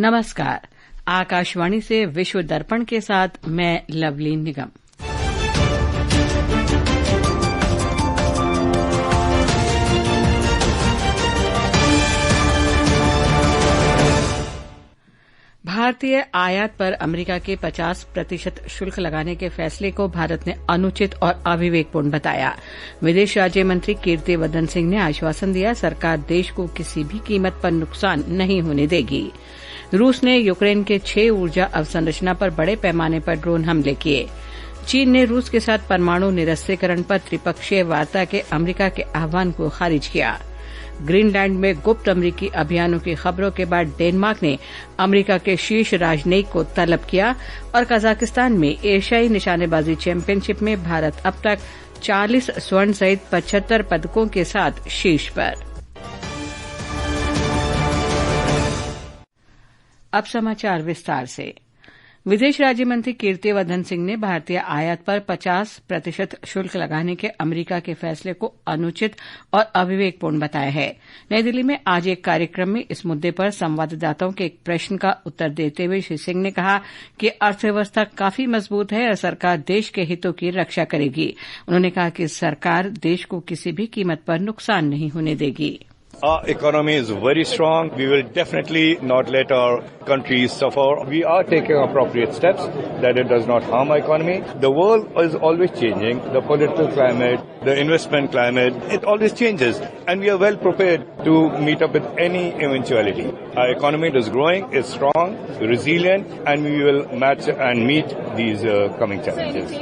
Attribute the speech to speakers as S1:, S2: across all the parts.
S1: नमस्कार। आकाशवाणी से विश्व दर्पण के साथ मैं लवलीन निगम। भारतीय आयात पर अमेरिका के 50% शुल्क लगाने के फैसले को भारत ने अनुचित और अविवेकपूर्ण बताया। विदेश राज्य मंत्री कीर्तिवर्धन सिंह ने आश्वासन दिया, सरकार देश को किसी भी कीमत पर नुकसान नहीं होने देगी। रूस ने यूक्रेन के 6 ऊर्जा अवसंरचना पर बड़े पैमाने पर ड्रोन हमले किए। चीन ने रूस के साथ परमाणु निरस्त्रीकरण पर त्रिपक्षीय वार्ता के अमेरिका के आह्वान को खारिज किया। ग्रीनलैंड में गुप्त अमेरिकी अभियानों की खबरों के बाद डेनमार्क ने अमेरिका के शीर्ष राजनयिक को तलब किया। और कजाकिस्तान में एशियाई निशानेबाजी चैंपियनशिप में भारत अब तक 40 स्वर्ण सहित 75 पदकों के साथ शीर्ष पर। अब समाचार विस्तार से। विदेश राज्य मंत्री कीर्तिवर्धन सिंह ने भारतीय आयात पर 50% शुल्क लगाने के अमेरिका के फैसले को अनुचित और अविवेकपूर्ण बताया है। नई दिल्ली में आज एक कार्यक्रम में इस मुद्दे पर संवाददाताओं के एक प्रश्न का उत्तर देते हुए श्री सिंह ने कहा कि अर्थव्यवस्था काफी मजबूत है और सरकार देश के हितों की रक्षा करेगी। उन्होंने कहा कि सरकार देश को किसी भी कीमत पर नुकसान नहीं होने देगी।
S2: Our economy is very strong. We will definitely not let our country suffer. We are taking appropriate steps that it does not harm our economy. The world is always changing. The political climate, the investment climate, it always changes. And we are well prepared to meet up with any eventuality. Our economy is growing, is strong, resilient, and we will match and meet these coming challenges.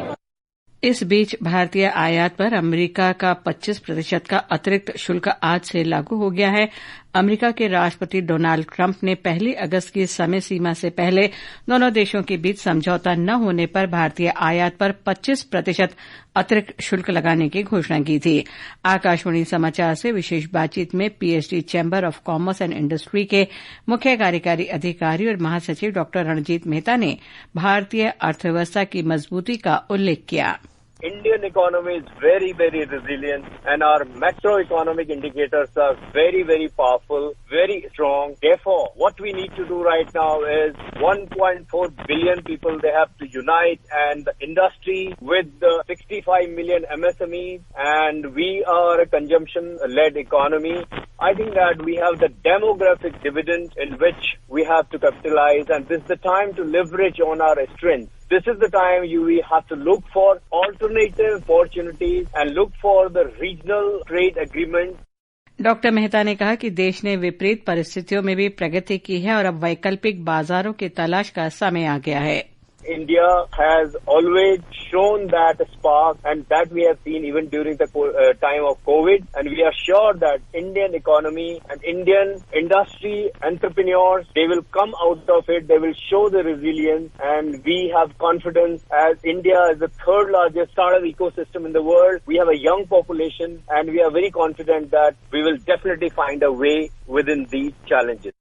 S1: इस बीच भारतीय आयात पर America का 25% का अतिरिक्त शुल्क आज से लागू हो गया है। अमेरिका के राष्ट्रपति डोनाल्ड ट्रंप ने 1 अगस्त की समय सीमा से पहले दोनों देशों के बीच समझौता न होने पर भारतीय आयात पर 25% अतिरिक्त शुल्क लगाने की घोषणा की थी। आकाशवाणी समाचार से विशेष बातचीत में PhD chamber of commerce and industry के मुख्य कार्यकारी अधिकारी और महासचिव डॉ रणजीत मेहता ने भारतीय अर्थव्यवस्था की मजबूती का उल्लेख किया।
S3: Indian economy is very, very resilient and our macroeconomic indicators are very, very powerful, very strong. Therefore, what we need to do right now is 1.4 billion people, they have to unite, and the industry with the 65 million MSMEs, and we are a consumption-led economy. I think that we have the demographic dividend in which we have to capitalize, and this is the time to leverage on our strengths. This is the time we have to look for alternative opportunities and look for the regional trade agreements.
S1: Doctor Mehta ने कहा कि देश ने विपरीत परिस्थितियों में भी प्रगति की है और अब वैकल्पिक बाजारों की तलाश का समय आ गया है।
S3: India has always shown that spark, and that we have seen even during the time of COVID, and we are sure that Indian economy and Indian industry entrepreneurs, they will come out of it, they will show the resilience, and we have confidence as India is the 3rd largest startup ecosystem in the world. We have a young population, and we are very confident that we will definitely find a way within these challenges.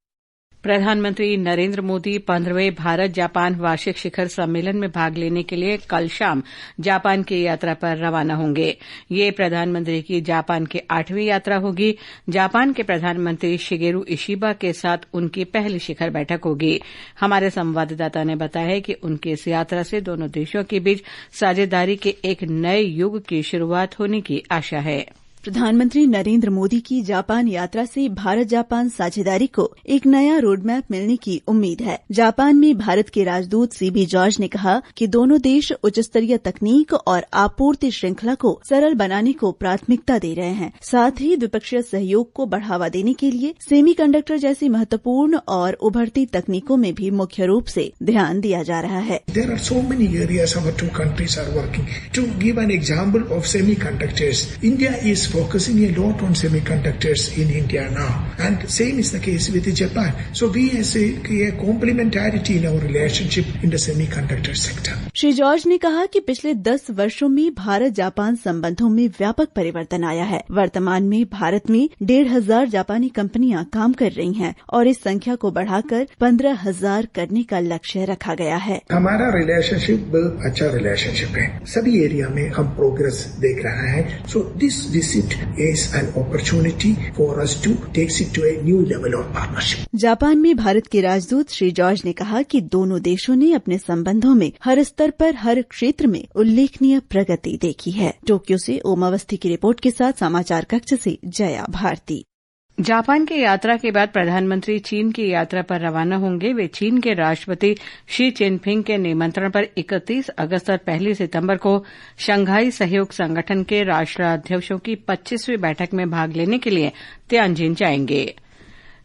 S1: प्रधानमंत्री Narendra Modi 15वें Bharat Japan वार्षिक शिखर सम्मेलन में भाग लेने के लिए कल शाम जापान की यात्रा पर रवाना होंगे। ये प्रधानमंत्री की जापान की 8वीं यात्रा होगी। जापान के प्रधानमंत्री शिगेरू इशिबा के साथ उनकी पहली शिखर बैठक होगी। हमारे संवाददाता ने बताया है कि उनकी इस यात्रा से दोनों देशों के बीच साझेदारी के एक नए युग की शुरुआत होने की आशा है।
S4: प्रधानमंत्री नरेंद्र मोदी की जापान यात्रा से भारत जापान साझेदारी को एक नया रोडमैप मिलने की उम्मीद है। जापान में भारत के राजदूत सीबी जॉर्ज ने कहा कि दोनों देश उच्च स्तरीय तकनीक और आपूर्ति श्रृंखला को सरल बनाने को प्राथमिकता दे रहे हैं। साथ ही द्विपक्षीय सहयोग को बढ़ावा देने के लिए सेमीकंडक्टर जैसी महत्वपूर्ण और उभरती तकनीकों में भी मुख्य रूप से ध्यान दिया जा रहा है।
S5: There are so many areas our two countries are working. To give an example of semiconductors, India is focusing a lot on semiconductors in India now, and same is the case with Japan. So we see a complementarity in our relationship in the semiconductor sector.
S4: Shri George ने कहा कि पिछले 10 वर्षों में Bharat Japan संबंधों में व्यापक परिवर्तन आया है। वर्तमान में भारत में 1,500 जापानी कंपनियां काम कर रही हैं और इस संख्या को बढ़ाकर 15,000 करने का लक्ष्य रखा गया है।
S5: हमारा रिलेशनशिप अच्छा रिलेशनशिप है, सभी एरिया में हम प्रोग्रेस देख रहे हैं। So this it as an opportunity for us to take it to a new level of partnership.
S4: Japan में भारत के राजदूत श्री जॉर्ज ने कहा कि दोनों देशों ने अपने संबंधों में हर स्तर पर हर क्षेत्र में उल्लेखनीय प्रगति देखी है। टोक्यो से ओम अवस्थी की रिपोर्ट के साथ समाचार कक्ष से जया भारती।
S1: जापान की यात्रा के बाद प्रधानमंत्री चीन की यात्रा पर रवाना होंगे। वे चीन के राष्ट्रपति शी चिनफिंग के निमंत्रण पर 31 अगस्त और 1 सितंबर को शंघाई सहयोग संगठन के राष्ट्राध्यक्षों की 25वीं बैठक में भाग लेने के लिए तियानजिन जाएंगे।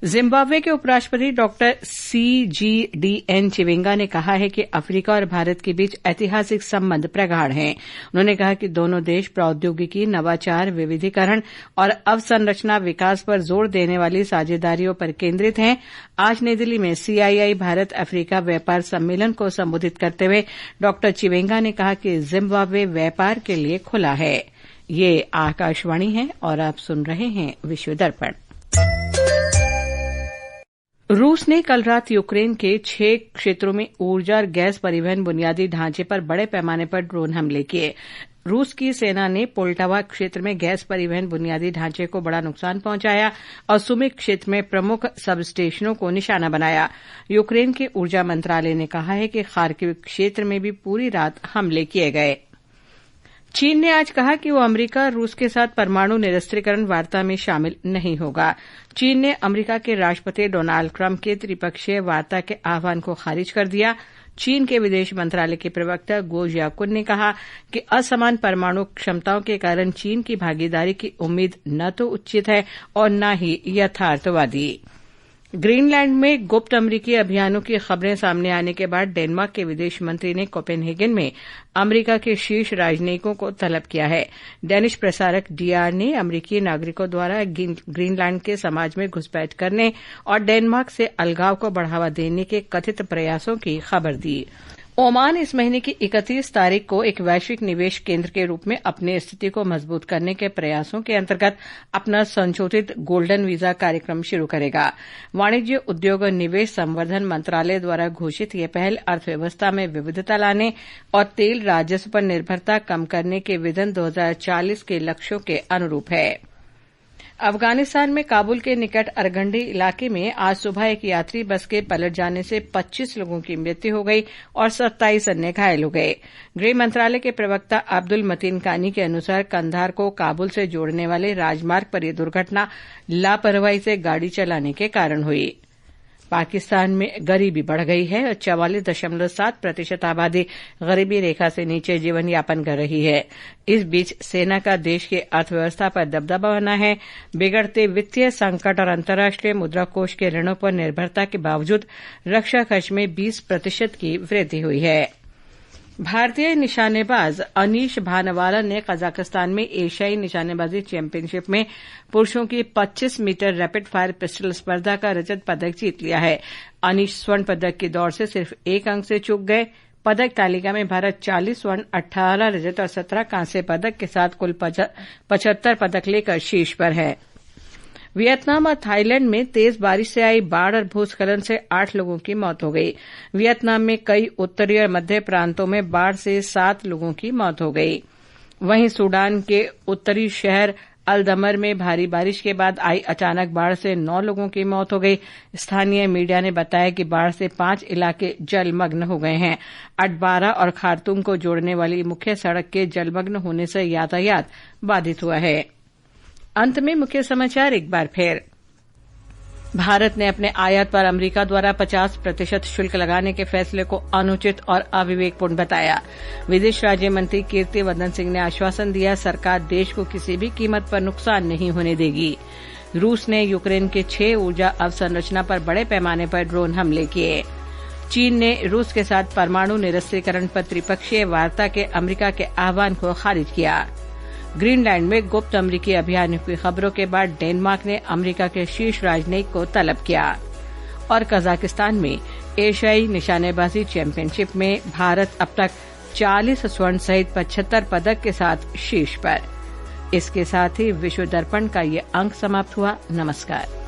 S1: जिम्बाब्वे के उपराष्ट्रपति डॉक्टर CGDN चिविंगा ने कहा है कि अफ्रीका और भारत के बीच ऐतिहासिक संबंध प्रगाढ़ हैं। उन्होंने कहा कि दोनों देश प्रौद्योगिकी, नवाचार, विविधीकरण और अवसंरचना विकास पर जोर देने वाली साझेदारियों पर केंद्रित हैं। आज नई दिल्ली में CII भारत अफ्रीका व्यापार सम्मेलन को संबोधित करते हुए डॉक्टर चिविंगा ने कहा कि जिम्बाब्वे व्यापार के लिए खुला है। ये आकाशवाणी है और आप सुन रहे हैं विश्व दर्पण। रूस ने कल रात यूक्रेन के 6 क्षेत्रों में ऊर्जा और गैस परिवहन बुनियादी ढांचे पर बड़े पैमाने पर ड्रोन हमले किए। रूस की सेना ने पोल्टावा क्षेत्र में गैस परिवहन बुनियादी ढांचे को बड़ा नुकसान पहुंचाया और सुमी क्षेत्र में प्रमुख सब स्टेशनों को निशाना बनाया। यूक्रेन के ऊर्जा मंत्रालय ने कहा है कि खार्किव क्षेत्र में भी पूरी रात हमले किए गए। चीन ने आज कहा कि वो अमेरिका और रूस के साथ परमाणु निरस्त्रीकरण वार्ता में शामिल नहीं होगा। चीन ने अमेरिका के राष्ट्रपति डोनाल्ड ट्रंप के त्रिपक्षीय वार्ता के आह्वान को खारिज कर दिया। चीन के विदेश मंत्रालय के प्रवक्ता गो जियाकुन ने कहा कि असमान परमाणु क्षमताओं के कारण चीन की भागीदारी की उम्मीद न तो उचित है और न ही यथार्थवादी। ग्रीनलैंड में गुप्त अमरीकी अभियानों की खबरें सामने आने के बाद डेनमार्क के विदेश मंत्री ने कोपेनहेगन में अमरीका के शीर्ष राजनयिकों को तलब किया है। डेनिश प्रसारक DR ने अमरीकी नागरिकों द्वारा ग्रीनलैंड के समाज में घुसपैठ करने और डेनमार्क से अलगाव को बढ़ावा देने के कथित प्रयासों की खबर दी। ओमान इस महीने की 31 तारीख को एक वैश्विक निवेश केंद्र के रूप में अपनी स्थिति को मजबूत करने के प्रयासों के अंतर्गत अपना संशोधित गोल्डन वीजा कार्यक्रम शुरू करेगा। वाणिज्य, उद्योग और निवेश संवर्धन मंत्रालय द्वारा घोषित यह पहल अर्थव्यवस्था में विविधता लाने और तेल राजस्व पर निर्भरता कम करने के विजन 2040 के लक्ष्यों के अनुरूप है। अफगानिस्तान में काबुल के निकट अरगंडी इलाके में आज सुबह एक यात्री बस के पलट जाने से 25 लोगों की मृत्यु हो गई और 27 अन्य घायल हो गए। गृह मंत्रालय के प्रवक्ता अब्दुल मतीन कानी के अनुसार कंधार को काबुल से जोड़ने वाले राजमार्ग पर यह दुर्घटना लापरवाही से गाड़ी चलाने के कारण हुई। पाकिस्तान में गरीबी बढ़ गई है और 44.7% आबादी गरीबी रेखा से नीचे जीवन यापन कर रही है। इस बीच सेना का देश की अर्थव्यवस्था पर दबदबा बना है। बिगड़ते वित्तीय संकट और अंतर्राष्ट्रीय मुद्रा कोष के ऋणों पर निर्भरता के बावजूद रक्षा खर्च में 20% की वृद्धि हुई है। भारतीय निशानेबाज अनीश भानवाला ने कजाकिस्तान में एशियाई निशानेबाजी चैंपियनशिप में पुरुषों की 25 मीटर रैपिड फायर पिस्टल स्पर्धा का रजत पदक जीत लिया है। अनीश स्वर्ण पदक की दौड़ से सिर्फ 1 अंक से चूक गए। पदक तालिका में भारत 40 स्वर्ण, 18 रजत और 17 कांस्य पदक के साथ कुल 75 पदक लेकर शीर्ष पर है। वियतनाम और थाईलैंड में तेज बारिश से आई बाढ़ और भूस्खलन से 8 लोगों की मौत हो गई। वियतनाम में कई उत्तरी और मध्य प्रांतों में बाढ़ से 7 लोगों की मौत हो गई। वहीं सूडान के उत्तरी शहर अलदमर में भारी बारिश के बाद आई अचानक बाढ़ से 9 लोगों की मौत हो गई। स्थानीय मीडिया ने बताया कि बाढ़ से 5 इलाके जलमग्न हो गए हैं। अटबारा और खार्तूम को जोड़ने वाली मुख्य सड़क के जलमग्न होने से यातायात बाधित हुआ है। अंत में मुख्य समाचार एक बार फिर। भारत ने अपने आयात पर अमेरिका द्वारा 50% शुल्क लगाने के फैसले को अनुचित और अविवेकपूर्ण बताया। विदेश राज्य मंत्री कीर्तिवर्धन सिंह ने आश्वासन दिया, सरकार देश को किसी भी कीमत पर नुकसान नहीं होने देगी। रूस ने यूक्रेन के 6 ऊर्जा अवसंरचना पर बड़े पैमाने पर ड्रोन हमले किए। चीन ने रूस के साथ परमाणु निरस्त्रीकरण पर त्रिपक्षीय वार्ता के अमेरिका के आह्वान को खारिज किया। ग्रीनलैंड में गुप्त अमरीकी अभियान की खबरों के बाद डेनमार्क ने अमेरिका के शीर्ष राजनयिक को तलब किया। और कजाकिस्तान में एशियाई निशानेबाजी चैंपियनशिप में भारत अब तक 40 स्वर्ण सहित 75 पदक के साथ शीर्ष पर। इसके साथ ही विश्व दर्पण का ये अंक समाप्त हुआ। नमस्कार।